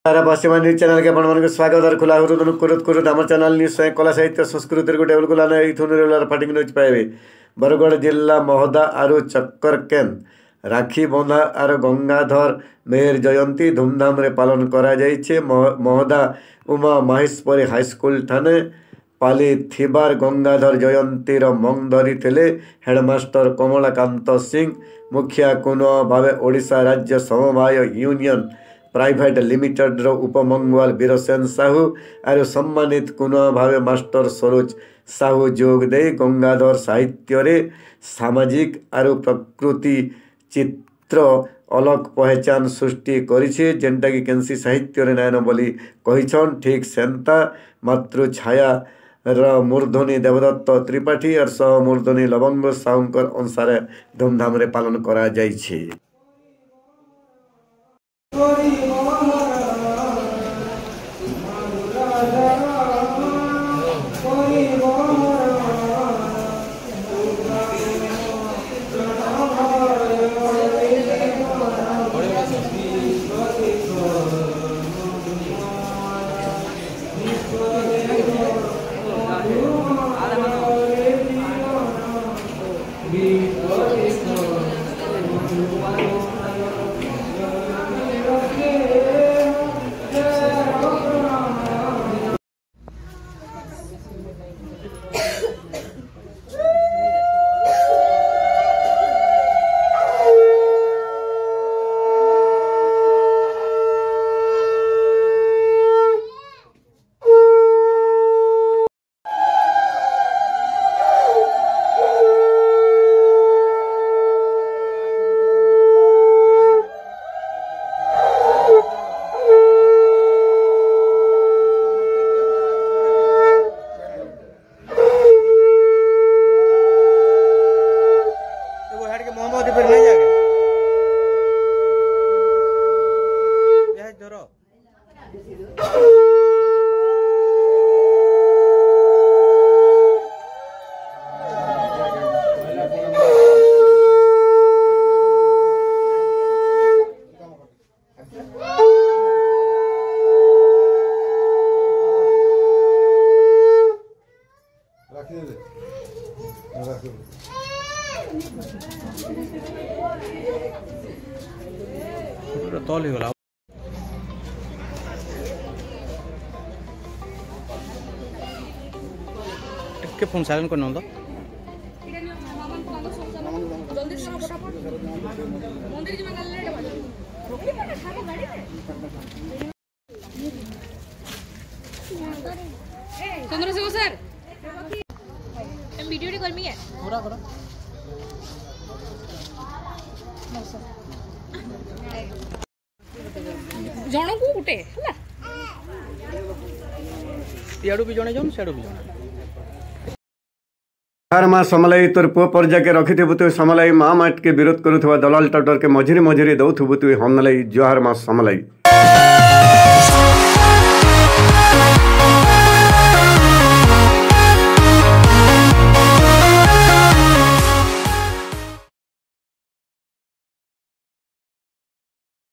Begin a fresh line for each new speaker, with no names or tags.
सारा पश्चिमा news channel के आपण स्वागत और खुला हृदय कुरुत कुरुत आम चैनल न्यूज स्वयं कला साहित्य संस्कृति गोटे उलगुलान इथुन फाटिंग न्यूज पाइबे। बरगढ़ जिला महदा आरु चक्कर केन राखी बंधा आर गंगाधर मेहर जयंती धूमधाम रे पालन करा जाइछे। महदा उमा माहेश्वरी हाईस्कूल ठाने पाली थिबार गंगाधर जयंतीर मंग धरी हेडमास्टर कमलाकांत सिंह मुखिया कुन भावे ओडिशा राज्य समवाय यूनियन प्राइवेट लिमिटेड रो उपमंगवाल बीरसेन साहू और सम्मानित कुन भावे मास्टर सरोज साहू जोग दे गंगाधर साहित्य रे सामाजिक और प्रकृति चित्र अलग पहचान सृष्टि करिछे जेनटा कि केंसी साहित्य रे नायन बोली कहिछन। ठीक सेंता मातृ छाया मूर्धनी देवदत्त त्रिपाठी और सह मूर्धनी लवंग साहुंकर अनुसार धूमधाम रे पालन करा जाइछे।
टिके फोन साइलेंट करना तो
चंद्रशेखर सर वीडियो कर मी है पूरा करो जण को गुटे हला
याडू भी जणे जण सेडू भी जणे
हर माँ समलाई तोर पुओ पर्जा के रखिथबु तु समलाई माँ माट के विरोध करुवा दलाल टटर के मझिरी मझिरी दौथबु तु हमलाई जोहार माँ समलाई।